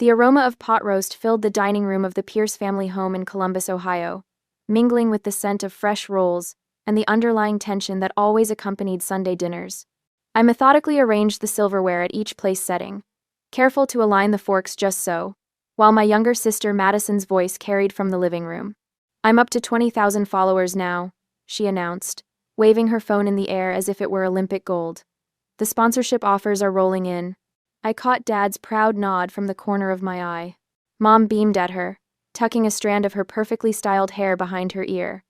The aroma of pot roast filled the dining room of the Pierce family home in Columbus, Ohio, mingling with the scent of fresh rolls and the underlying tension that always accompanied Sunday dinners. I methodically arranged the silverware at each place setting, careful to align the forks just so, while my younger sister Madison's voice carried from the living room. "I'm up to 20,000 followers now," she announced, waving her phone in the air as if it were Olympic gold. "The sponsorship offers are rolling in." I caught Dad's proud nod from the corner of my eye. Mom beamed at her, tucking a strand of her perfectly styled hair behind her ear.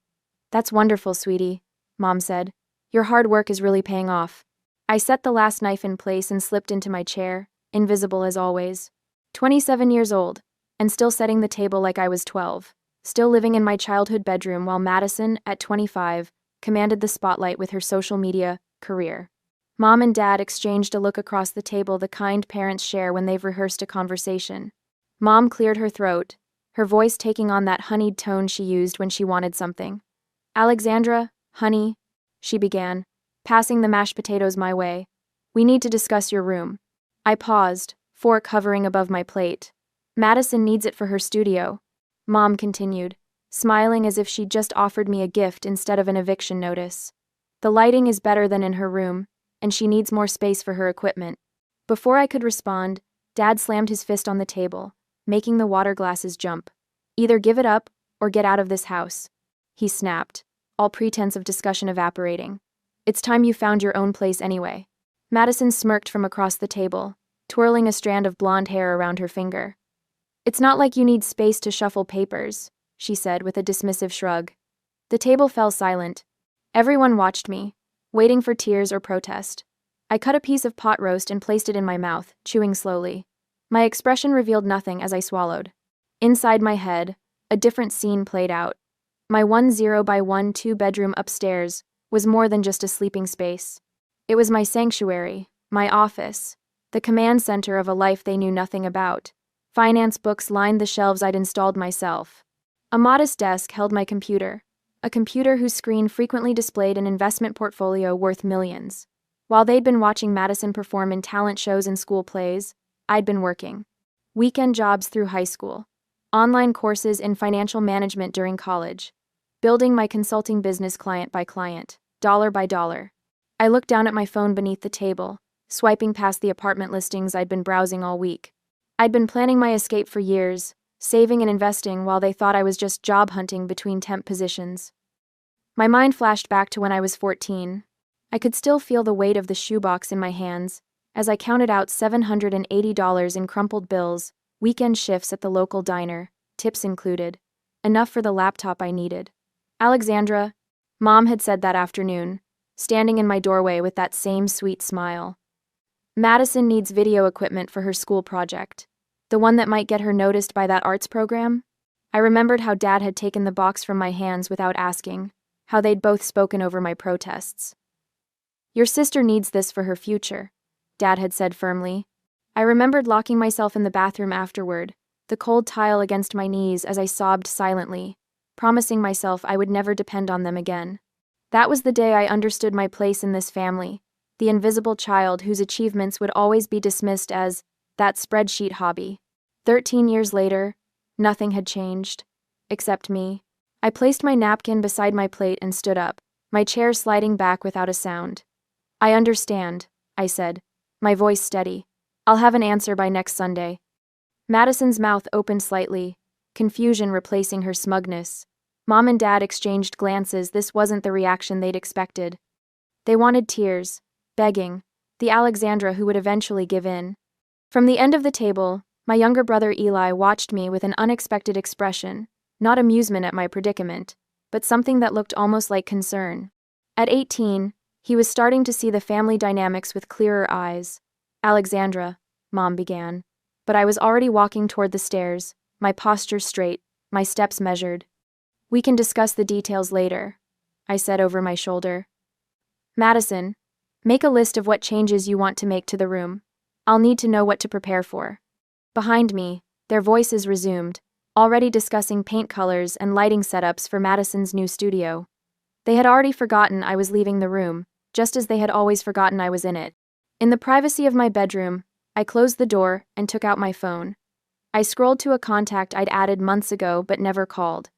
"That's wonderful, sweetie," Mom said. "Your hard work is really paying off." I set the last knife in place and slipped into my chair, invisible as always. 27 years old, and still setting the table like I was 12. Still living in my childhood bedroom while Madison, at 25, commanded the spotlight with her social media career. Mom and Dad exchanged a look across the table the kind parents share when they've rehearsed a conversation. Mom cleared her throat, her voice taking on that honeyed tone she used when she wanted something. "Alexandra, honey," she began, passing the mashed potatoes my way. "We need to discuss your room." I paused, fork hovering above my plate. "Madison needs it for her studio," Mom continued, smiling as if she'd just offered me a gift instead of an eviction notice. "The lighting is better than in her room, and she needs more space for her equipment." Before I could respond, Dad slammed his fist on the table, making the water glasses jump. "Either give it up, or get out of this house," he snapped, all pretense of discussion evaporating. "It's time you found your own place anyway." Madison smirked from across the table, twirling a strand of blonde hair around her finger. "It's not like you need space to shuffle papers," she said with a dismissive shrug. The table fell silent. Everyone watched me, waiting for tears or protest. I cut a piece of pot roast and placed it in my mouth, chewing slowly. My expression revealed nothing as I swallowed. Inside my head, a different scene played out. My 10 by 1 two-bedroom upstairs was more than just a sleeping space. It was my sanctuary, my office, the command center of a life they knew nothing about. Finance books lined the shelves I'd installed myself. A modest desk held my computer, a computer whose screen frequently displayed an investment portfolio worth millions. While they'd been watching Madison perform in talent shows and school plays, I'd been working. Weekend jobs through high school, online courses in financial management during college, building my consulting business client by client, dollar by dollar. I looked down at my phone beneath the table, swiping past the apartment listings I'd been browsing all week. I'd been planning my escape for years, saving and investing while they thought I was just job hunting between temp positions. My mind flashed back to when I was 14. I could still feel the weight of the shoebox in my hands as I counted out $780 in crumpled bills, weekend shifts at the local diner, tips included, enough for the laptop I needed. "Alexandra," Mom had said that afternoon, standing in my doorway with that same sweet smile. "Madison needs video equipment for her school project. The one that might get her noticed by that arts program?" I remembered how Dad had taken the box from my hands without asking, how they'd both spoken over my protests. "Your sister needs this for her future," Dad had said firmly. I remembered locking myself in the bathroom afterward, the cold tile against my knees as I sobbed silently, promising myself I would never depend on them again. That was the day I understood my place in this family, the invisible child whose achievements would always be dismissed as that spreadsheet hobby. 13 years later, nothing had changed. Except me. I placed my napkin beside my plate and stood up, my chair sliding back without a sound. "I understand," I said, my voice steady. "I'll have an answer by next Sunday." Madison's mouth opened slightly, confusion replacing her smugness. Mom and Dad exchanged glances. This wasn't the reaction they'd expected. They wanted tears, begging, the Alexandra who would eventually give in. From the end of the table, my younger brother Eli watched me with an unexpected expression, not amusement at my predicament, but something that looked almost like concern. At 18, he was starting to see the family dynamics with clearer eyes. "Alexandra," Mom began, but I was already walking toward the stairs, my posture straight, my steps measured. "We can discuss the details later," I said over my shoulder. "Madison, make a list of what changes you want to make to the room. I'll need to know what to prepare for." Behind me, their voices resumed, already discussing paint colors and lighting setups for Madison's new studio. They had already forgotten I was leaving the room, just as they had always forgotten I was in it. In the privacy of my bedroom, I closed the door and took out my phone. I scrolled to a contact I'd added months ago but never called.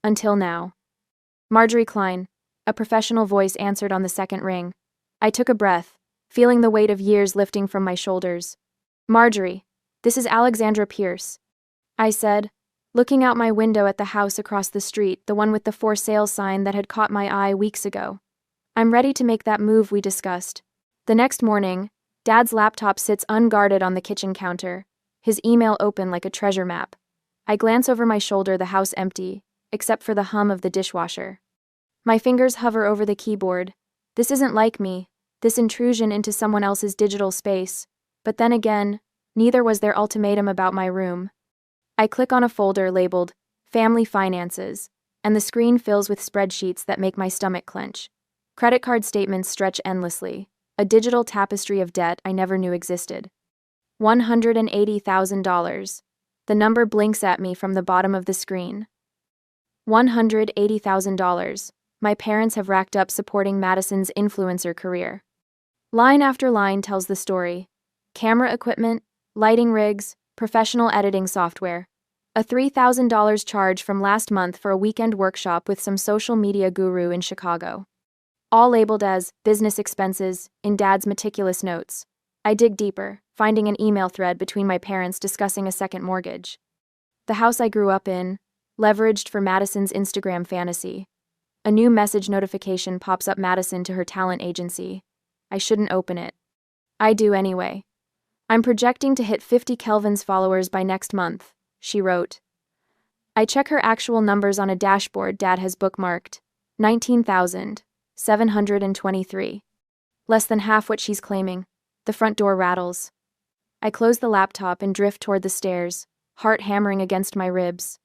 Until now. Marjorie Klein, a professional voice answered on the second ring. I took a breath, feeling the weight of years lifting from my shoulders. Marjorie, this is Alexandra Pierce, I said, looking out my window at the house across the street, the one with the for sale sign that had caught my eye weeks ago. I'm ready to make that move we discussed. The next morning, Dad's laptop sits unguarded on the kitchen counter, his email open like a treasure map. I glance over my shoulder, the house empty, except for the hum of the dishwasher. My fingers hover over the keyboard. This isn't like me, this intrusion into someone else's digital space. But then again, neither was their ultimatum about my room. I click on a folder labeled Family Finances, and the screen fills with spreadsheets that make my stomach clench. Credit card statements stretch endlessly, a digital tapestry of debt I never knew existed. $180,000. The number blinks at me from the bottom of the screen. $180,000. My parents have racked up supporting Madison's influencer career. Line after line tells the story. Camera equipment, lighting rigs, professional editing software. A $3,000 charge from last month for a weekend workshop with some social media guru in Chicago. All labeled as business expenses in Dad's meticulous notes. I dig deeper, finding an email thread between my parents discussing a second mortgage. The house I grew up in, leveraged for Madison's Instagram fantasy. A new message notification pops up: Madison to her talent agency. I shouldn't open it. I do anyway. I'm projecting to hit 50 Kelvin's followers by next month, she wrote. I check her actual numbers on a dashboard Dad has bookmarked. 19,723. Less than half what she's claiming. The front door rattles. I close the laptop and drift toward the stairs, heart hammering against my ribs.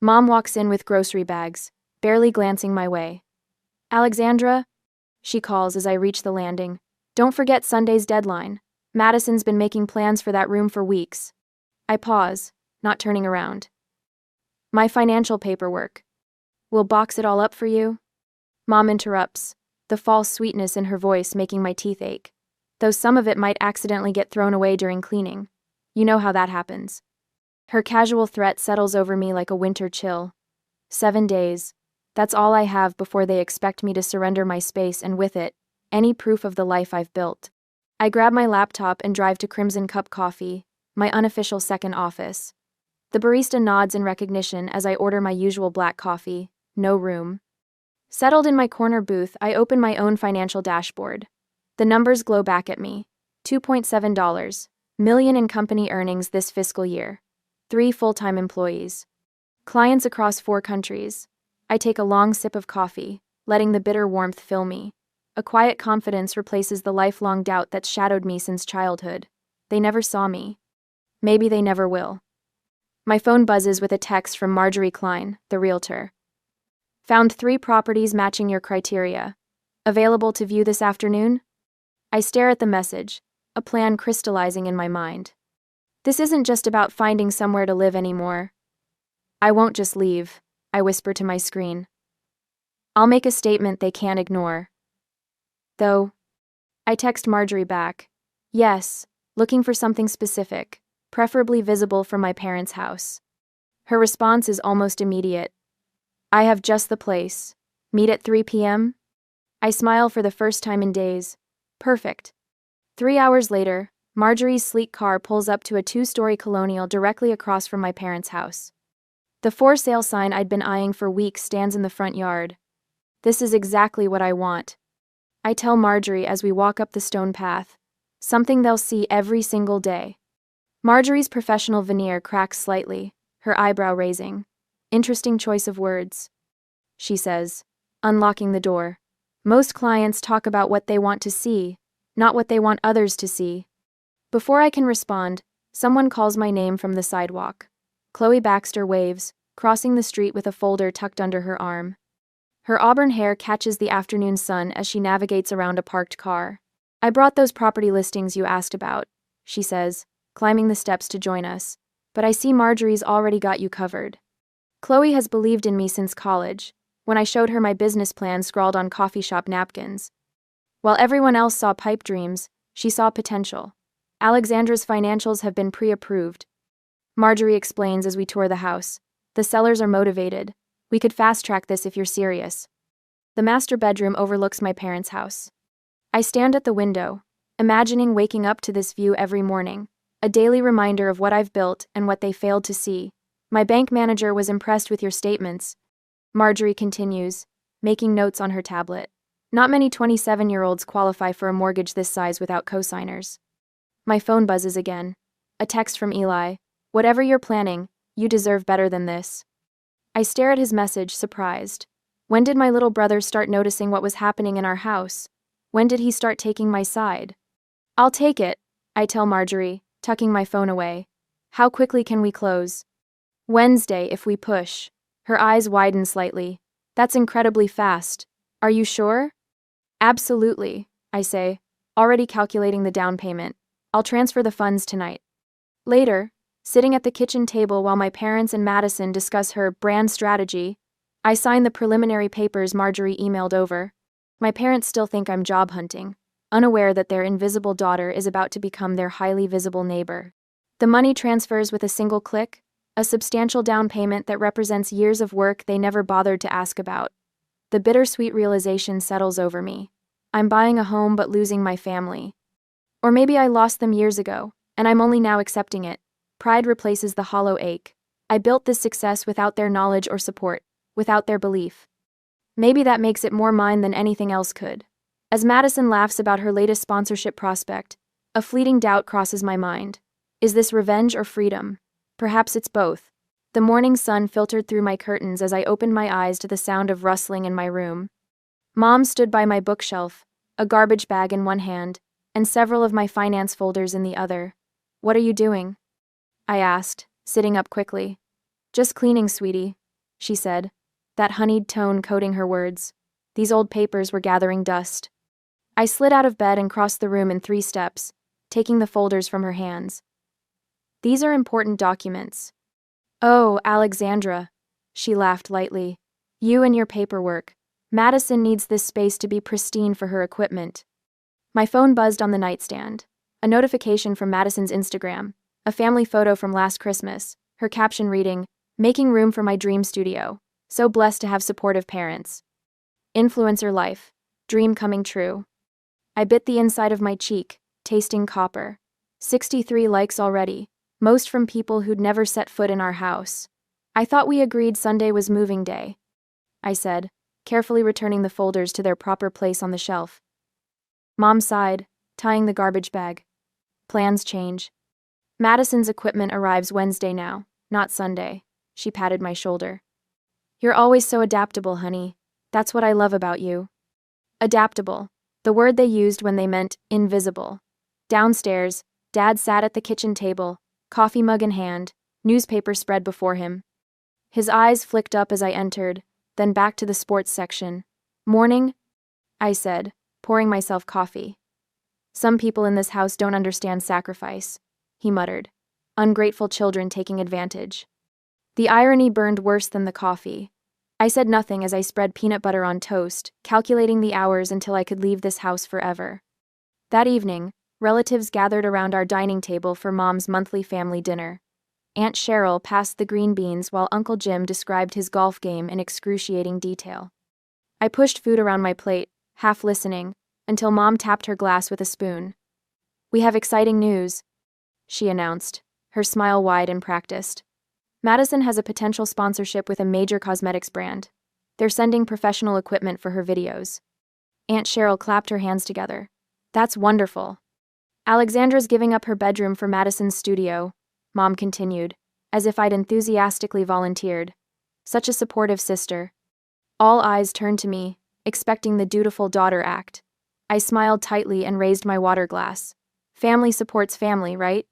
Mom walks in with grocery bags, barely glancing my way. Alexandra? She calls as I reach the landing. Don't forget Sunday's deadline. Madison's been making plans for that room for weeks. I pause, not turning around. My financial paperwork. We'll box it all up for you? Mom interrupts, the false sweetness in her voice making my teeth ache. Though some of it might accidentally get thrown away during cleaning. You know how that happens. Her casual threat settles over me like a winter chill. 7 days. That's all I have before they expect me to surrender my space and with it, any proof of the life I've built. I grab my laptop and drive to Crimson Cup Coffee, my unofficial second office. The barista nods in recognition as I order my usual black coffee, no room. Settled in my corner booth, I open my own financial dashboard. The numbers glow back at me. $2.7 million in company earnings this fiscal year. 3 full-time employees. Clients across 4 countries. I take a long sip of coffee, letting the bitter warmth fill me. A quiet confidence replaces the lifelong doubt that's shadowed me since childhood. They never saw me. Maybe they never will. My phone buzzes with a text from Marjorie Klein, the realtor. Found 3 properties matching your criteria. Available to view this afternoon? I stare at the message, a plan crystallizing in my mind. This isn't just about finding somewhere to live anymore. I won't just leave, I whisper to my screen. I'll make a statement they can't ignore. Though, I text Marjorie back. Yes, looking for something specific, preferably visible from my parents' house. Her response is almost immediate. I have just the place. Meet at 3 p.m.? I smile for the first time in days. Perfect. 3 hours later, Marjorie's sleek car pulls up to a 2-story colonial directly across from my parents' house. The for sale sign I'd been eyeing for weeks stands in the front yard. This is exactly what I want. I tell Marjorie as we walk up the stone path. Something they'll see every single day. Marjorie's professional veneer cracks slightly, her eyebrow raising. Interesting choice of words, she says, unlocking the door. Most clients talk about what they want to see, not what they want others to see. Before I can respond, someone calls my name from the sidewalk. Chloe Baxter waves, crossing the street with a folder tucked under her arm. Her auburn hair catches the afternoon sun as she navigates around a parked car. I brought those property listings you asked about, she says, climbing the steps to join us. But I see Marjorie's already got you covered. Chloe has believed in me since college, when I showed her my business plan scrawled on coffee shop napkins. While everyone else saw pipe dreams, she saw potential. Alexandra's financials have been pre-approved. Marjorie explains as we tour the house. The sellers are motivated. We could fast-track this if you're serious. The master bedroom overlooks my parents' house. I stand at the window, imagining waking up to this view every morning, a daily reminder of what I've built and what they failed to see. My bank manager was impressed with your statements. Marjorie continues, making notes on her tablet. Not many 27-year-olds qualify for a mortgage this size without cosigners. My phone buzzes again. A text from Eli. Whatever you're planning, you deserve better than this. I stare at his message, surprised. When did my little brother start noticing what was happening in our house? When did he start taking my side? I'll take it, I tell Marjorie, tucking my phone away. How quickly can we close? Wednesday, if we push. Her eyes widen slightly. That's incredibly fast. Are you sure? Absolutely, I say, already calculating the down payment. I'll transfer the funds tonight. Later, sitting at the kitchen table while my parents and Madison discuss her brand strategy, I sign the preliminary papers Marjorie emailed over. My parents still think I'm job hunting, unaware that their invisible daughter is about to become their highly visible neighbor. The money transfers with a single click, a substantial down payment that represents years of work they never bothered to ask about. The bittersweet realization settles over me. I'm buying a home but losing my family. Or maybe I lost them years ago, and I'm only now accepting it. Pride replaces the hollow ache. I built this success without their knowledge or support, without their belief. Maybe that makes it more mine than anything else could. As Madison laughs about her latest sponsorship prospect, a fleeting doubt crosses my mind. Is this revenge or freedom? Perhaps it's both. The morning sun filtered through my curtains as I opened my eyes to the sound of rustling in my room. Mom stood by my bookshelf, a garbage bag in one hand, and several of my finance folders in the other. What are you doing? I asked, sitting up quickly. Just cleaning, sweetie, she said, that honeyed tone coating her words. These old papers were gathering dust. I slid out of bed and crossed the room in 3 steps, taking the folders from her hands. These are important documents. Oh, Alexandra, she laughed lightly. You and your paperwork. Madison needs this space to be pristine for her equipment. My phone buzzed on the nightstand. A notification from Madison's Instagram. A family photo from last Christmas, her caption reading, "Making room for my dream studio. So blessed to have supportive parents." Influencer life. Dream coming true. I bit the inside of my cheek, tasting copper. 63 likes already, most from people who'd never set foot in our house. I thought we agreed Sunday was moving day, I said, carefully returning the folders to their proper place on the shelf. Mom sighed, tying the garbage bag. Plans change. Madison's equipment arrives Wednesday now, not Sunday. She patted my shoulder. You're always so adaptable, honey. That's what I love about you. Adaptable, the word they used when they meant invisible. Downstairs, Dad sat at the kitchen table, coffee mug in hand, newspaper spread before him. His eyes flicked up as I entered, then back to the sports section. Morning? I said, pouring myself coffee. Some people in this house don't understand sacrifice, he muttered. Ungrateful children taking advantage. The irony burned worse than the coffee. I said nothing as I spread peanut butter on toast, calculating the hours until I could leave this house forever. That evening, relatives gathered around our dining table for Mom's monthly family dinner. Aunt Cheryl passed the green beans while Uncle Jim described his golf game in excruciating detail. I pushed food around my plate, half listening, until Mom tapped her glass with a spoon. We have exciting news, she announced, her smile wide and practiced. Madison has a potential sponsorship with a major cosmetics brand. They're sending professional equipment for her videos. Aunt Cheryl clapped her hands together. That's wonderful. Alexandra's giving up her bedroom for Madison's studio, Mom continued, as if I'd enthusiastically volunteered. Such a supportive sister. All eyes turned to me, expecting the dutiful daughter act. I smiled tightly and raised my water glass. Family supports family, right?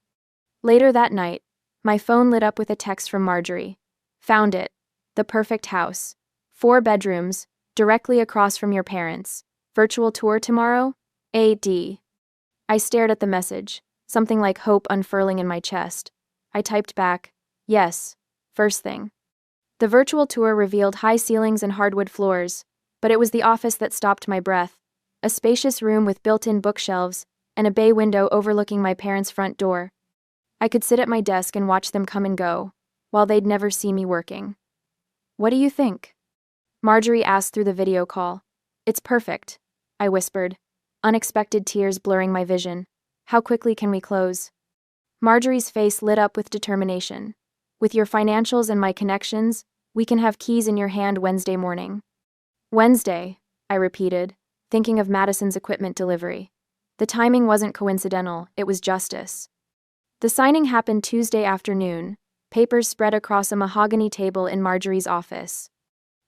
Later that night, my phone lit up with a text from Marjorie. Found it. The perfect house. 4 bedrooms, directly across from your parents. Virtual tour tomorrow? AD. I stared at the message, something like hope unfurling in my chest. I typed back, yes, first thing. The virtual tour revealed high ceilings and hardwood floors, but it was the office that stopped my breath. A spacious room with built-in bookshelves and a bay window overlooking my parents' front door. I could sit at my desk and watch them come and go, while they'd never see me working. What do you think? Marjorie asked through the video call. It's perfect, I whispered, unexpected tears blurring my vision. How quickly can we close? Marjorie's face lit up with determination. With your financials and my connections, we can have keys in your hand Wednesday morning. Wednesday, I repeated, thinking of Madison's equipment delivery. The timing wasn't coincidental, it was justice. The signing happened Tuesday afternoon, papers spread across a mahogany table in Marjorie's office.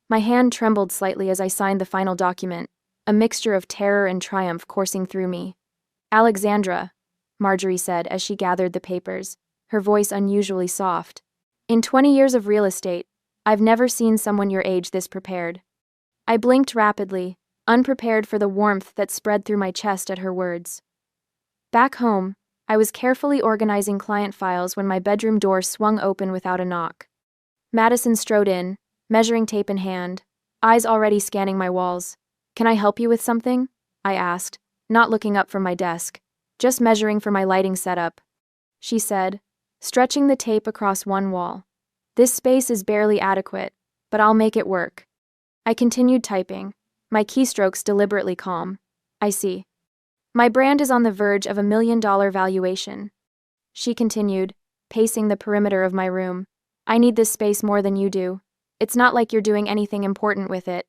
My hand trembled slightly as I signed the final document, a mixture of terror and triumph coursing through me. Alexandra, Marjorie said as she gathered the papers, her voice unusually soft. In 20 years of real estate, I've never seen someone your age this prepared. I blinked rapidly, unprepared for the warmth that spread through my chest at her words. Back home, I was carefully organizing client files when my bedroom door swung open without a knock. Madison strode in, measuring tape in hand, eyes already scanning my walls. Can I help you with something? I asked, not looking up from my desk, just measuring for my lighting setup. She said, stretching the tape across one wall. This space is barely adequate, but I'll make it work. I continued typing, my keystrokes deliberately calm. I see. My brand is on the verge of $1 million valuation. She continued, pacing the perimeter of my room. I need this space more than you do. It's not like you're doing anything important with it.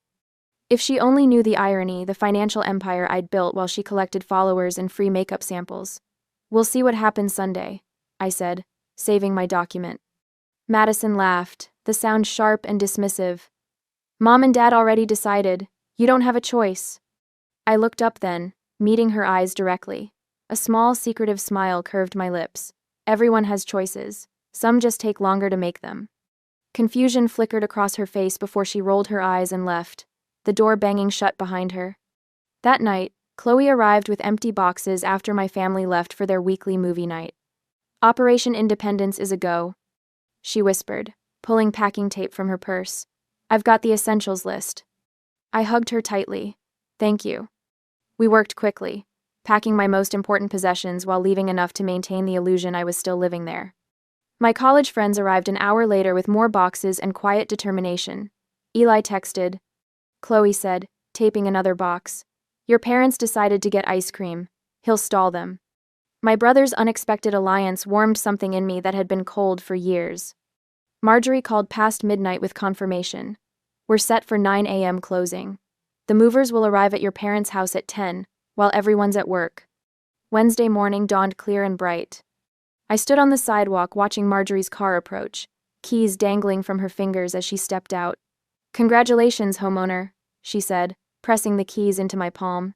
If she only knew the irony, the financial empire I'd built while she collected followers and free makeup samples. We'll see what happens Sunday, I said, saving my document. Madison laughed, the sound sharp and dismissive. Mom and Dad already decided. You don't have a choice. I looked up then, meeting her eyes directly. A small, secretive smile curved my lips. Everyone has choices. Some just take longer to make them. Confusion flickered across her face before she rolled her eyes and left, the door banging shut behind her. That night, Chloe arrived with empty boxes after my family left for their weekly movie night. Operation Independence is a go, she whispered, pulling packing tape from her purse. I've got the essentials list. I hugged her tightly. Thank you. We worked quickly, packing my most important possessions while leaving enough to maintain the illusion I was still living there. My college friends arrived an hour later with more boxes and quiet determination. Eli texted. Chloe said, taping another box. Your parents decided to get ice cream. He'll stall them. My brother's unexpected alliance warmed something in me that had been cold for years. Marjorie called past midnight with confirmation. We're set for 9 a.m. closing. The movers will arrive at your parents' house at 10, while everyone's at work. Wednesday morning dawned clear and bright. I stood on the sidewalk watching Marjorie's car approach, keys dangling from her fingers as she stepped out. Congratulations, homeowner, she said, pressing the keys into my palm.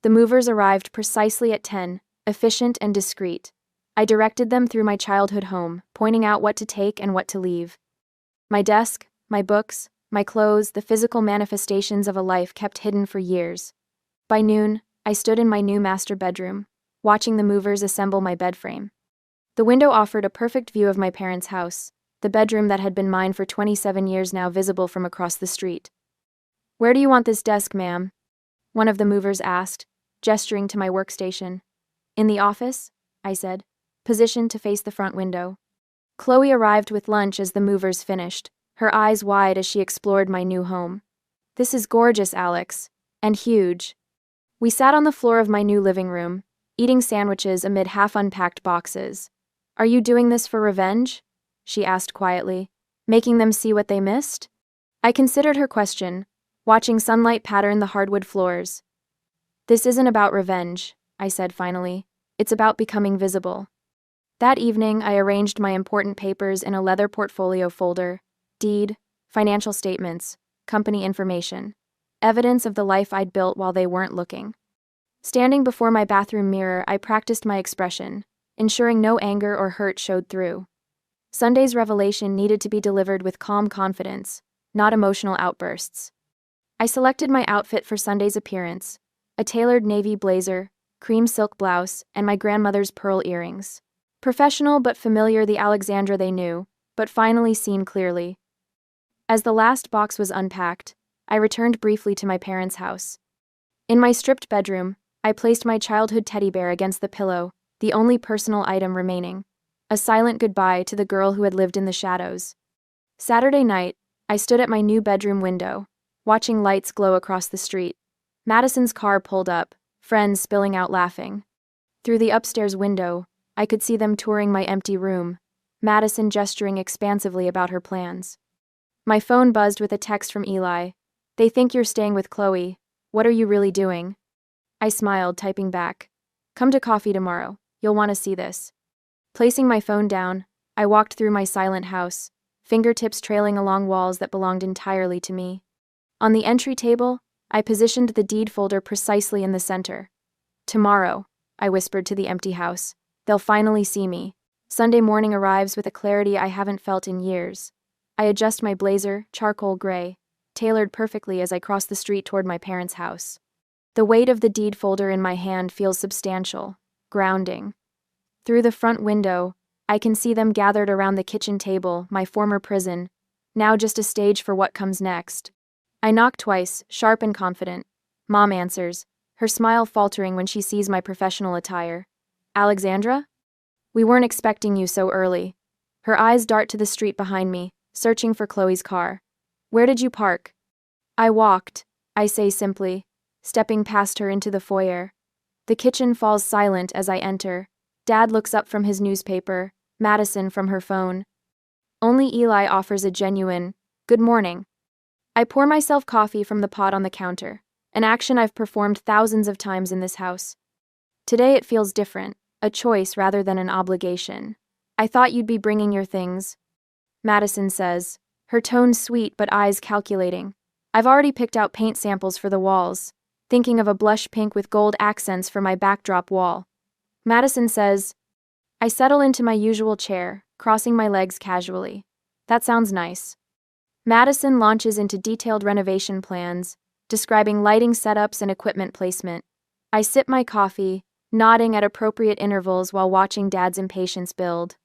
The movers arrived precisely at 10, efficient and discreet. I directed them through my childhood home, pointing out what to take and what to leave. My desk, my books, my clothes, the physical manifestations of a life kept hidden for years. By noon, I stood in my new master bedroom, watching the movers assemble my bed frame. The window offered a perfect view of my parents' house, the bedroom that had been mine for 27 years now visible from across the street. Where do you want this desk, ma'am? One of the movers asked, gesturing to my workstation. In the office, I said, positioned to face the front window. Chloe arrived with lunch as the movers finished, her eyes wide as she explored my new home. This is gorgeous, Alex, and huge. We sat on the floor of my new living room, eating sandwiches amid half-unpacked boxes. Are you doing this for revenge? She asked quietly, making them see what they missed? I considered her question, watching sunlight pattern the hardwood floors. This isn't about revenge, I said finally. It's about becoming visible. That evening, I arranged my important papers in a leather portfolio folder, deed, financial statements, company information, evidence of the life I'd built while they weren't looking. Standing before my bathroom mirror, I practiced my expression, ensuring no anger or hurt showed through. Sunday's revelation needed to be delivered with calm confidence, not emotional outbursts. I selected my outfit for Sunday's appearance, a tailored navy blazer, cream silk blouse, and my grandmother's pearl earrings. Professional but familiar, the Alexandra they knew, but finally seen clearly. As the last box was unpacked, I returned briefly to my parents' house. In my stripped bedroom, I placed my childhood teddy bear against the pillow, the only personal item remaining. a silent goodbye to the girl who had lived in the shadows. Saturday night, I stood at my new bedroom window, watching lights glow across the street. Madison's car pulled up, friends spilling out laughing. Through the upstairs window, I could see them touring my empty room, Madison gesturing expansively about her plans. My phone buzzed with a text from Eli. "They think you're staying with Chloe. What are you really doing?" I smiled, typing back. "Come to coffee tomorrow. You'll want to see this." Placing my phone down, I walked through my silent house, fingertips trailing along walls that belonged entirely to me. On the entry table, I positioned the deed folder precisely in the center. "Tomorrow," I whispered to the empty house, "they'll finally see me." Sunday morning arrives with a clarity I haven't felt in years. I adjust my blazer, charcoal gray, tailored perfectly as I cross the street toward my parents' house. The weight of the deed folder in my hand feels substantial, grounding. Through the front window, I can see them gathered around the kitchen table, my former prison, now just a stage for what comes next. I knock twice, sharp and confident. Mom answers, her smile faltering when she sees my professional attire. "Alexandra? We weren't expecting you so early." Her eyes dart to the street behind me, searching for Chloe's car. "Where did you park?" "I walked," I say simply, stepping past her into the foyer. The kitchen falls silent as I enter. Dad looks up from his newspaper, Madison from her phone. Only Eli offers a genuine, "Good morning." I pour myself coffee from the pot on the counter, an action I've performed thousands of times in this house. Today it feels different, a choice rather than an obligation. "I thought you'd be bringing your things," Madison says, her tone sweet but eyes calculating. "I've already picked out paint samples for the walls, thinking of a blush pink with gold accents for my backdrop wall." Madison says, I settle into my usual chair, crossing my legs casually. "That sounds nice." Madison launches into detailed renovation plans, describing lighting setups and equipment placement. I sip my coffee, nodding at appropriate intervals while watching Dad's impatience build.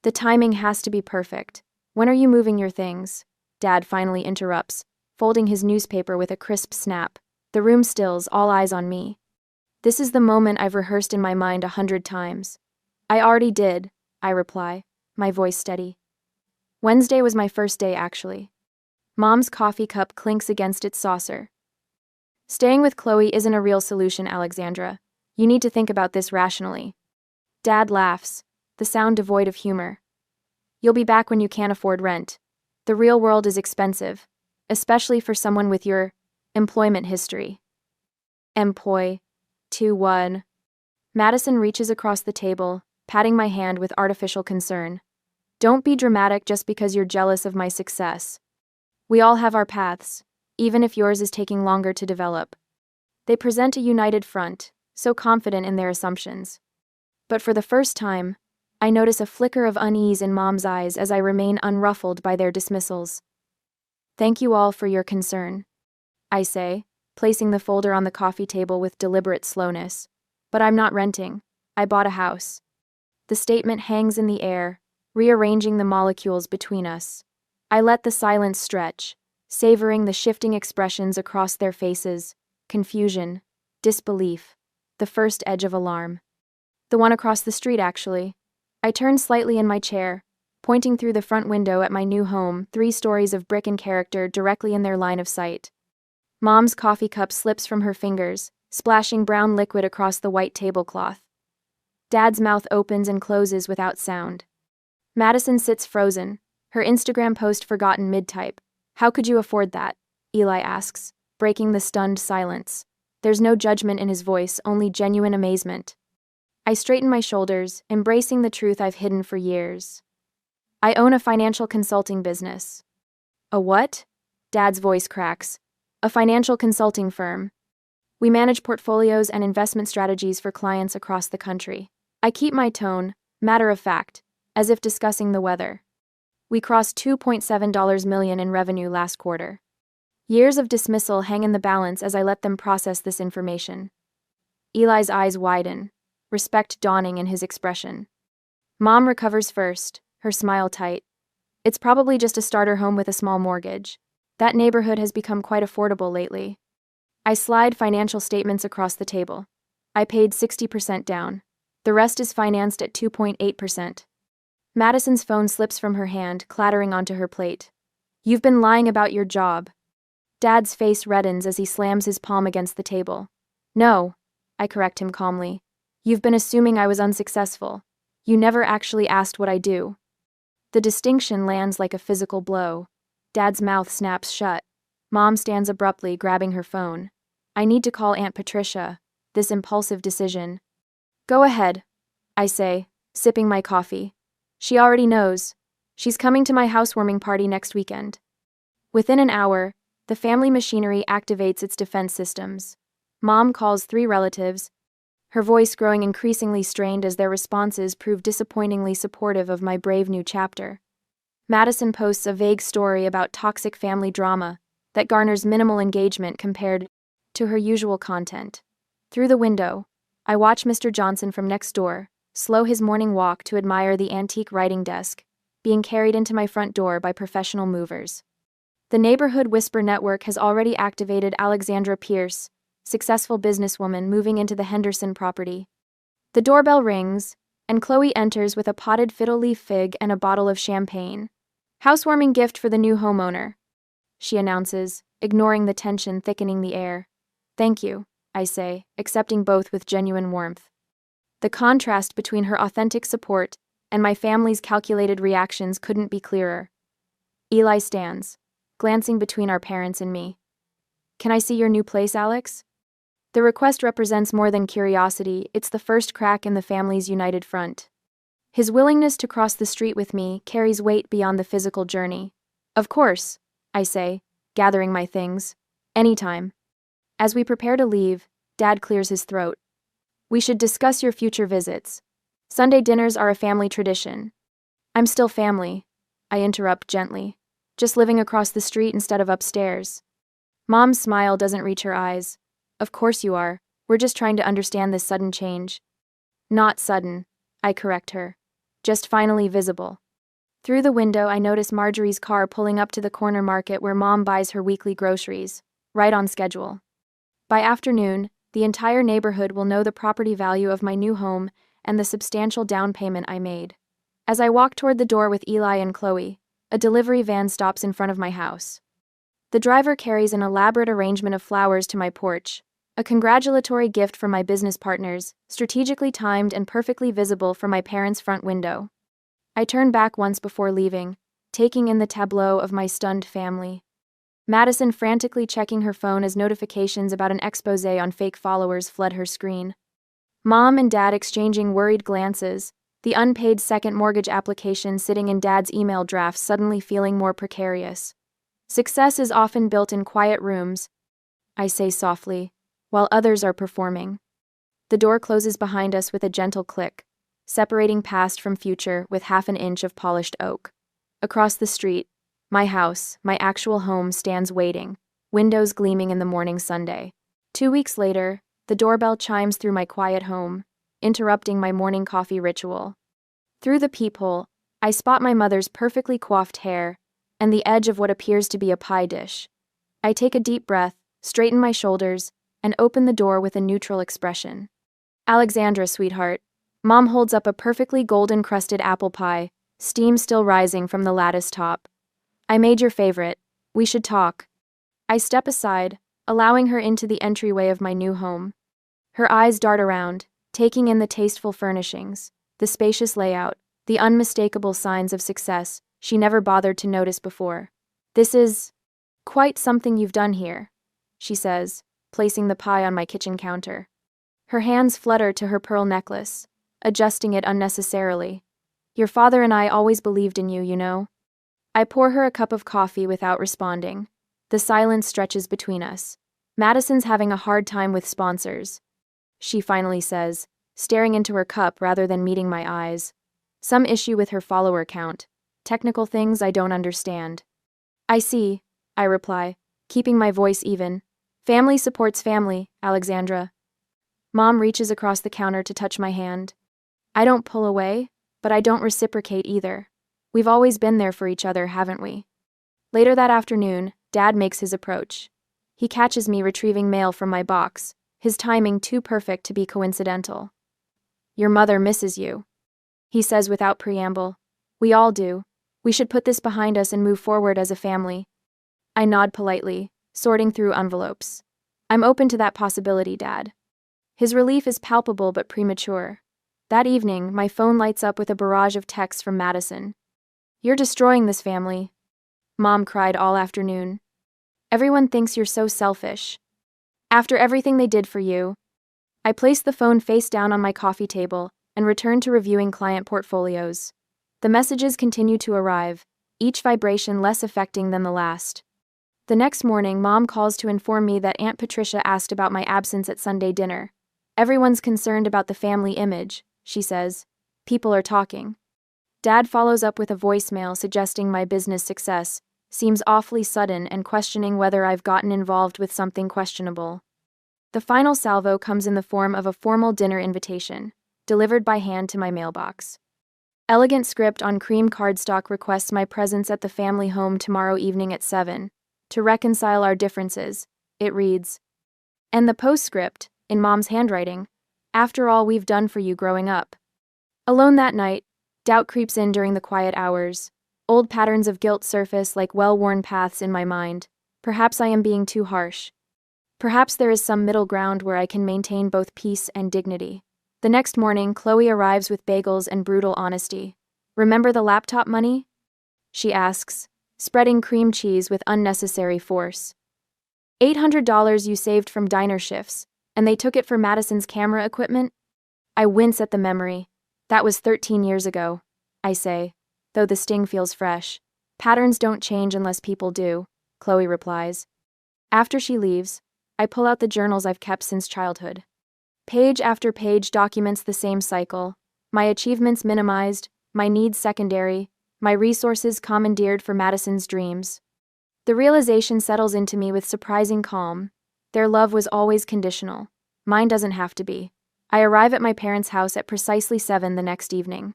The timing has to be perfect. "When are you moving your things?" Dad finally interrupts, folding his newspaper with a crisp snap. The room stills, all eyes on me. This is the moment I've rehearsed in my mind 100 times. "I already did," I reply, my voice steady. Wednesday was my first day, actually. Mom's coffee cup clinks against its saucer. "Staying with Chloe isn't a real solution, Alexandra. You need to think about this rationally." Dad laughs, the sound devoid of humor. "You'll be back when you can't afford rent. The real world is expensive, especially for someone with your employment history." Employ. 2-1. Madison reaches across the table, patting my hand with artificial concern. "Don't be dramatic just because you're jealous of my success. We all have our paths, even if yours is taking longer to develop." They present a united front, so confident in their assumptions. But for the first time, I notice a flicker of unease in Mom's eyes as I remain unruffled by their dismissals. "Thank you all for your concern," I say, placing the folder on the coffee table with deliberate slowness. "But I'm not renting. I bought a house." The statement hangs in the air, rearranging the molecules between us. I let the silence stretch, savoring the shifting expressions across their faces: confusion, disbelief, the first edge of alarm. "The one across the street, actually." I turn slightly in my chair, pointing through the front window at my new home, 3 stories of brick and character directly in their line of sight. Mom's coffee cup slips from her fingers, splashing brown liquid across the white tablecloth. Dad's mouth opens and closes without sound. Madison sits frozen, her Instagram post forgotten mid-type. "How could you afford that?" Eli asks, breaking the stunned silence. There's no judgment in his voice, only genuine amazement. I straighten my shoulders, embracing the truth I've hidden for years. "I own a financial consulting business." "A what?" Dad's voice cracks. "A financial consulting firm. We manage portfolios and investment strategies for clients across the country." I keep my tone, matter of fact, as if discussing the weather. "We crossed $2.7 million in revenue last quarter." Years of dismissal hang in the balance as I let them process this information. Eli's eyes widen, respect dawning in his expression. Mom recovers first, her smile tight. "It's probably just a starter home with a small mortgage. That neighborhood has become quite affordable lately." I slide financial statements across the table. I paid 60% down. The rest is financed at 2.8%. Madison's phone slips from her hand, clattering onto her plate. You've been lying about your job. Dad's face reddens as he slams his palm against the table. No, I correct him calmly. You've been assuming I was unsuccessful. You never actually asked what I do. The distinction lands like a physical blow. Dad's mouth snaps shut. Mom stands abruptly, grabbing her phone. I need to call Aunt Patricia. This impulsive decision. Go ahead, I say, sipping my coffee. She already knows. She's coming to my housewarming party next weekend. Within an hour, the family machinery activates its defense systems. Mom calls 3 relatives, her voice growing increasingly strained as their responses prove disappointingly supportive of my brave new chapter. Madison posts a vague story about toxic family drama that garners minimal engagement compared to her usual content. Through the window, I watch Mr. Johnson from next door slow his morning walk to admire the antique writing desk being carried into my front door by professional movers. The Neighborhood Whisper Network has already activated Alexandra Pierce, successful businesswoman moving into the Henderson property. The doorbell rings, and Chloe enters with a potted fiddle leaf fig and a bottle of champagne. Housewarming gift for the new homeowner, she announces, ignoring the tension thickening the air. Thank you, I say, accepting both with genuine warmth. The contrast between her authentic support and my family's calculated reactions couldn't be clearer. Eli stands, glancing between our parents and me. Can I see your new place, Alex? The request represents more than curiosity, it's the first crack in the family's united front. His willingness to cross the street with me carries weight beyond the physical journey. Of course, I say, gathering my things. Anytime. As we prepare to leave, Dad clears his throat. We should discuss your future visits. Sunday dinners are a family tradition. I'm still family, I interrupt gently. Just living across the street instead of upstairs. Mom's smile doesn't reach her eyes. Of course you are. We're just trying to understand this sudden change. Not sudden, I correct her. Just finally visible. Through the window, I notice Marjorie's car pulling up to the corner market where Mom buys her weekly groceries, right on schedule. By afternoon, the entire neighborhood will know the property value of my new home and the substantial down payment I made. As I walk toward the door with Eli and Chloe, a delivery van stops in front of my house. The driver carries an elaborate arrangement of flowers to my porch, a congratulatory gift from my business partners, strategically timed and perfectly visible from my parents' front window. I turn back once before leaving, taking in the tableau of my stunned family. Madison frantically checking her phone as notifications about an expose on fake followers flood her screen. Mom and Dad exchanging worried glances, the unpaid second mortgage application sitting in Dad's email drafts suddenly feeling more precarious. Success is often built in quiet rooms, I say softly, while others are performing. The door closes behind us with a gentle click, separating past from future with half an inch of polished oak. Across the street, my house, my actual home, stands waiting, windows gleaming in the morning Sunday. 2 weeks later, the doorbell chimes through my quiet home, interrupting my morning coffee ritual. Through the peephole, I spot my mother's perfectly coiffed hair and the edge of what appears to be a pie dish. I take a deep breath, straighten my shoulders, and open the door with a neutral expression. Alexandra, sweetheart. Mom holds up a perfectly golden-crusted apple pie, steam still rising from the lattice top. I made your favorite. We should talk. I step aside, allowing her into the entryway of my new home. Her eyes dart around, taking in the tasteful furnishings, the spacious layout, the unmistakable signs of success she never bothered to notice before. This is quite something you've done here, she says, placing the pie on my kitchen counter. Her hands flutter to her pearl necklace, adjusting it unnecessarily. Your father and I always believed in you, you know. I pour her a cup of coffee without responding. The silence stretches between us. Madison's having a hard time with sponsors, she finally says, staring into her cup rather than meeting my eyes. Some issue with her follower count. Technical things I don't understand. I see, I reply, keeping my voice even. Family supports family, Alexandra. Mom reaches across the counter to touch my hand. I don't pull away, but I don't reciprocate either. We've always been there for each other, haven't we? Later that afternoon, Dad makes his approach. He catches me retrieving mail from my box, his timing too perfect to be coincidental. Your mother misses you, he says without preamble. We all do. We should put this behind us and move forward as a family. I nod politely, sorting through envelopes. I'm open to that possibility, Dad. His relief is palpable but premature. That evening, my phone lights up with a barrage of texts from Madison. You're destroying this family. Mom cried all afternoon. Everyone thinks you're so selfish. After everything they did for you. I placed the phone face down on my coffee table and returned to reviewing client portfolios. The messages continued to arrive, each vibration less affecting than the last. The next morning, Mom calls to inform me that Aunt Patricia asked about my absence at Sunday dinner. Everyone's concerned about the family image, she says. People are talking. Dad follows up with a voicemail suggesting my business success seems awfully sudden and questioning whether I've gotten involved with something questionable. The final salvo comes in the form of a formal dinner invitation, delivered by hand to my mailbox. Elegant script on cream cardstock requests my presence at the family home tomorrow evening at 7. To reconcile our differences, it reads. And the postscript, in Mom's handwriting, after all we've done for you growing up. Alone that night, doubt creeps in during the quiet hours. Old patterns of guilt surface like well-worn paths in my mind. Perhaps I am being too harsh. Perhaps there is some middle ground where I can maintain both peace and dignity. The next morning, Chloe arrives with bagels and brutal honesty. Remember the laptop money? She asks, spreading cream cheese with unnecessary force. $800 you saved from diner shifts, and they took it for Madison's camera equipment? I wince at the memory. That was 13 years ago, I say, though the sting feels fresh. Patterns don't change unless people do, Chloe replies. After she leaves, I pull out the journals I've kept since childhood. Page after page documents the same cycle, my achievements minimized, my needs secondary, my resources commandeered for Madison's dreams. The realization settles into me with surprising calm. Their love was always conditional. Mine doesn't have to be. I arrive at my parents' house at precisely 7 the next evening.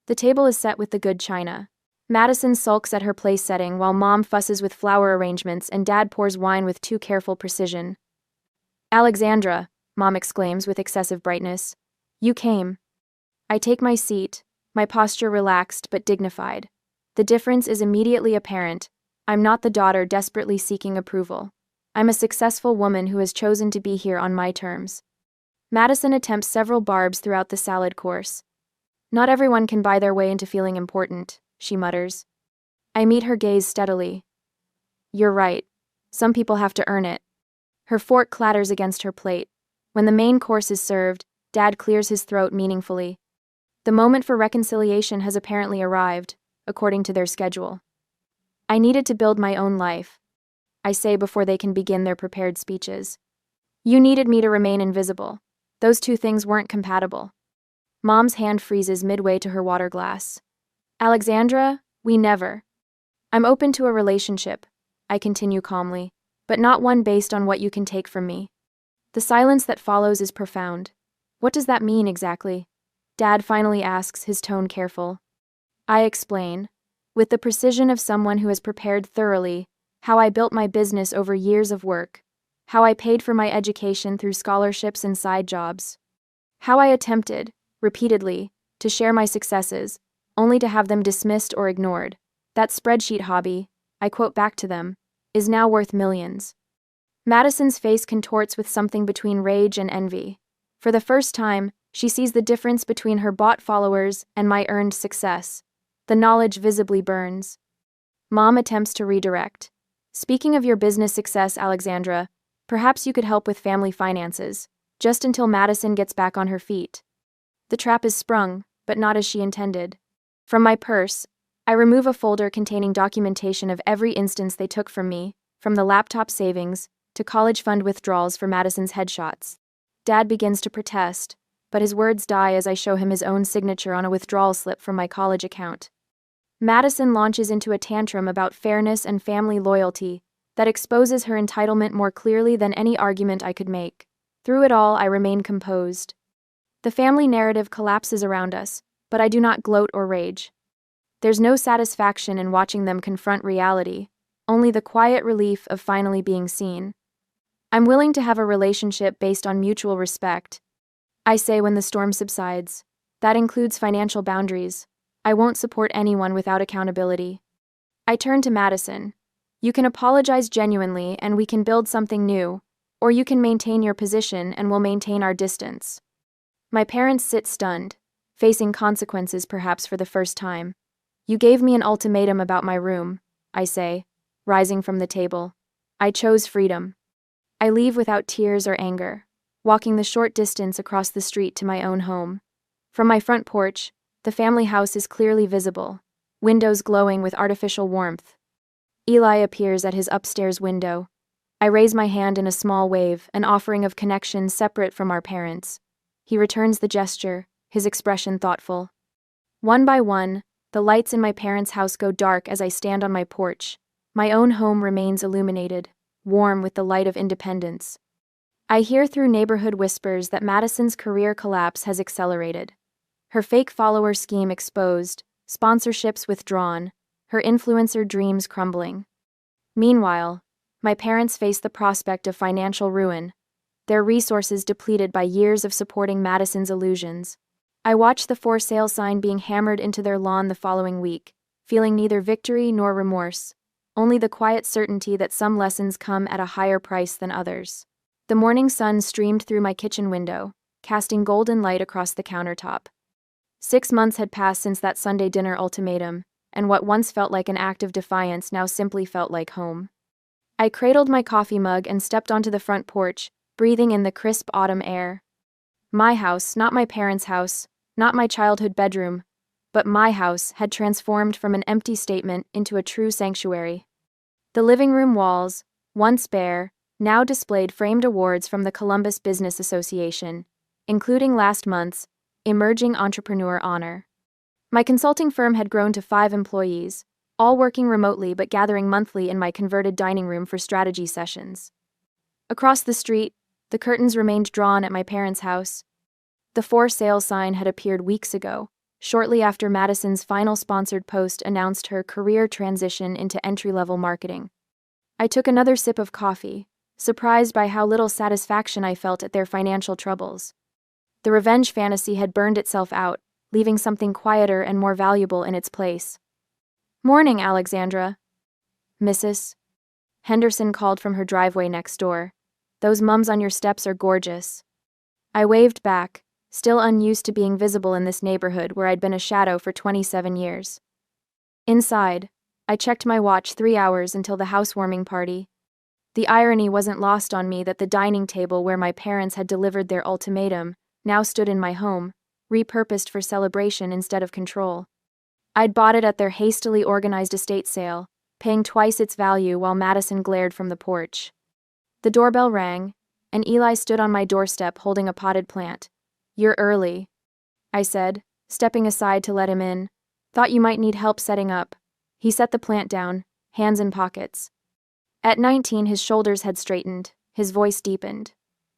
The table is set with the good china. Madison sulks at her place setting while Mom fusses with flower arrangements and Dad pours wine with too careful precision. Alexandra, Mom exclaims with excessive brightness. You came. I take my seat, my posture relaxed but dignified. The difference is immediately apparent. I'm not the daughter desperately seeking approval. I'm a successful woman who has chosen to be here on my terms. Madison attempts several barbs throughout the salad course. Not everyone can buy their way into feeling important, she mutters. I meet her gaze steadily. You're right. Some people have to earn it. Her fork clatters against her plate. When the main course is served, Dad clears his throat meaningfully. The moment for reconciliation has apparently arrived, according to their schedule. I needed to build my own life, I say before they can begin their prepared speeches. You needed me to remain invisible. Those two things weren't compatible. Mom's hand freezes midway to her water glass. Alexandra, we never. I'm open to a relationship, I continue calmly, but not one based on what you can take from me. The silence that follows is profound. What does that mean exactly? Dad finally asks, his tone careful. I explain, with the precision of someone who has prepared thoroughly, how I built my business over years of work, how I paid for my education through scholarships and side jobs, how I attempted, repeatedly, to share my successes, only to have them dismissed or ignored. That spreadsheet hobby, I quote back to them, is now worth millions. Madison's face contorts with something between rage and envy. For the first time, she sees the difference between her bought followers and my earned success. The knowledge visibly burns. Mom attempts to redirect. Speaking of your business success, Alexandra, perhaps you could help with family finances, just until Madison gets back on her feet. The trap is sprung, but not as she intended. From my purse, I remove a folder containing documentation of every instance they took from me, from the laptop savings to college fund withdrawals for Madison's headshots. Dad begins to protest, but his words die as I show him his own signature on a withdrawal slip from my college account. Madison launches into a tantrum about fairness and family loyalty that exposes her entitlement more clearly than any argument I could make. Through it all, I remain composed. The family narrative collapses around us, but I do not gloat or rage. There's no satisfaction in watching them confront reality, only the quiet relief of finally being seen. I'm willing to have a relationship based on mutual respect, I say when the storm subsides. That includes financial boundaries. I won't support anyone without accountability. I turned to Madison. You can apologize genuinely and we can build something new, or you can maintain your position and we'll maintain our distance. My parents sit stunned, facing consequences perhaps for the first time. You gave me an ultimatum about my room, I say, rising from the table. I chose freedom. I leave without tears or anger, walking the short distance across the street to my own home. From my front porch, the family house is clearly visible, windows glowing with artificial warmth. Eli appears at his upstairs window. I raise my hand in a small wave, an offering of connection separate from our parents. He returns the gesture, his expression thoughtful. One by one, the lights in my parents' house go dark as I stand on my porch. My own home remains illuminated, warm with the light of independence. I hear through neighborhood whispers that Madison's career collapse has accelerated. Her fake follower scheme exposed, sponsorships withdrawn, her influencer dreams crumbling. Meanwhile, my parents face the prospect of financial ruin, their resources depleted by years of supporting Madison's illusions. I watch the for sale sign being hammered into their lawn the following week, feeling neither victory nor remorse, only the quiet certainty that some lessons come at a higher price than others. The morning sun streamed through my kitchen window, casting golden light across the countertop. 6 months had passed since that Sunday dinner ultimatum, and what once felt like an act of defiance now simply felt like home. I cradled my coffee mug and stepped onto the front porch, breathing in the crisp autumn air. My house, not my parents' house, not my childhood bedroom, but my house had transformed from an empty statement into a true sanctuary. The living room walls, once bare, now displayed framed awards from the Columbus Business Association, including last month's Emerging Entrepreneur Honor. My consulting firm had grown to 5 employees, all working remotely but gathering monthly in my converted dining room for strategy sessions. Across the street, the curtains remained drawn at my parents' house. The for sale sign had appeared weeks ago, shortly after Madison's final sponsored post announced her career transition into entry-level marketing. I took another sip of coffee, surprised by how little satisfaction I felt at their financial troubles. The revenge fantasy had burned itself out, leaving something quieter and more valuable in its place. "Morning, Alexandra." "Mrs. Henderson called from her driveway next door. "Those mums on your steps are gorgeous." I waved back, still unused to being visible in this neighborhood where I'd been a shadow for 27 years. Inside, I checked my watch 3 hours until the housewarming party. The irony wasn't lost on me that the dining table where my parents had delivered their ultimatum now stood in my home, repurposed for celebration instead of control. I'd bought it at their hastily organized estate sale, paying twice its value while Madison glared from the porch. The doorbell rang, and Eli stood on my doorstep holding a potted plant. "You're early," I said, stepping aside to let him in. "Thought you might need help setting up." He set the plant down, hands in pockets. At 19, his shoulders had straightened, his voice deepened.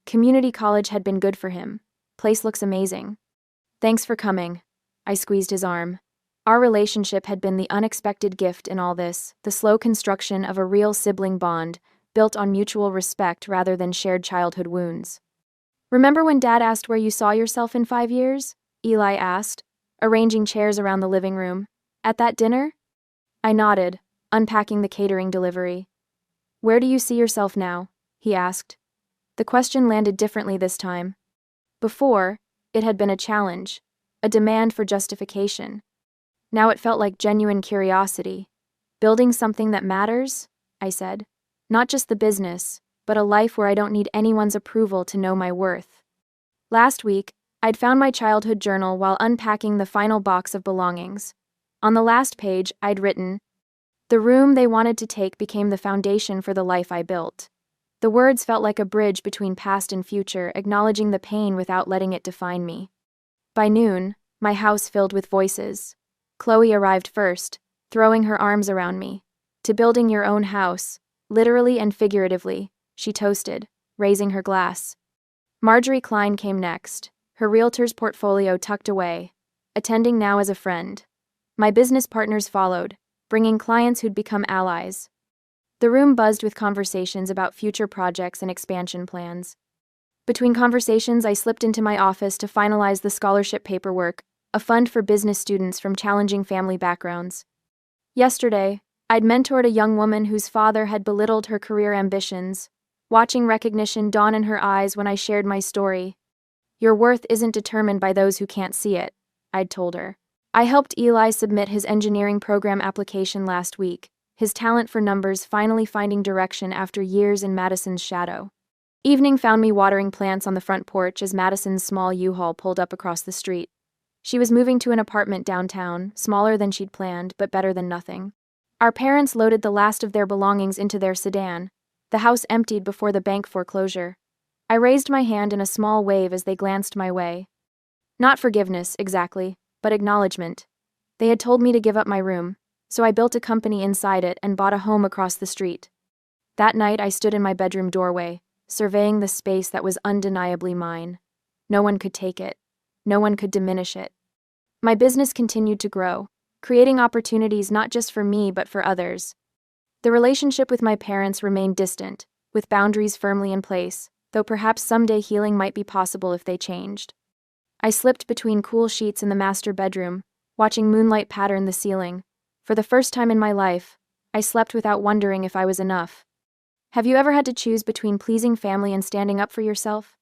Community college had been good for him. "Place looks amazing." "Thanks for coming." I squeezed his arm. Our relationship had been the unexpected gift in all this, the slow construction of a real sibling bond, built on mutual respect rather than shared childhood wounds. "Remember when Dad asked where you saw yourself in 5 years?" Eli asked, arranging chairs around the living room. "At that dinner?" I nodded, unpacking the catering delivery. "Where do you see yourself now?" he asked. The question landed differently this time. Before, it had been a challenge, a demand for justification. Now it felt like genuine curiosity. "Building something that matters," I said. "Not just the business, but a life where I don't need anyone's approval to know my worth." Last week, I'd found my childhood journal while unpacking the final box of belongings. On the last page, I'd written, "The room they wanted to take became the foundation for the life I built." The words felt like a bridge between past and future, acknowledging the pain without letting it define me. By noon, my house filled with voices. Chloe arrived first, throwing her arms around me. "To building your own house, literally and figuratively," she toasted, raising her glass. Marjorie Klein came next, her realtor's portfolio tucked away, attending now as a friend. My business partners followed, bringing clients who'd become allies. The room buzzed with conversations about future projects and expansion plans. Between conversations, I slipped into my office to finalize the scholarship paperwork, a fund for business students from challenging family backgrounds. Yesterday, I'd mentored a young woman whose father had belittled her career ambitions, watching recognition dawn in her eyes when I shared my story. Your worth isn't determined by those who can't see it, I'd told her. I helped Eli submit his engineering program application last week, his talent for numbers finally finding direction after years in Madison's shadow. Evening found me watering plants on the front porch as Madison's small U-Haul pulled up across the street. She was moving to an apartment downtown, smaller than she'd planned, but better than nothing. Our parents loaded the last of their belongings into their sedan. The house emptied before the bank foreclosure. I raised my hand in a small wave as they glanced my way. Not forgiveness, exactly, but acknowledgement. They had told me to give up my room, so I built a company inside it and bought a home across the street. That night I stood in my bedroom doorway, surveying the space that was undeniably mine. No one could take it. No one could diminish it. My business continued to grow, creating opportunities not just for me but for others. The relationship with my parents remained distant, with boundaries firmly in place, though perhaps someday healing might be possible if they changed. I slipped between cool sheets in the master bedroom, watching moonlight pattern the ceiling. For the first time in my life, I slept without wondering if I was enough. Have you ever had to choose between pleasing family and standing up for yourself?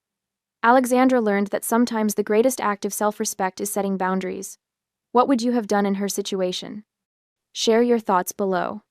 Alexandra learned that sometimes the greatest act of self-respect is setting boundaries. What would you have done in her situation? Share your thoughts below.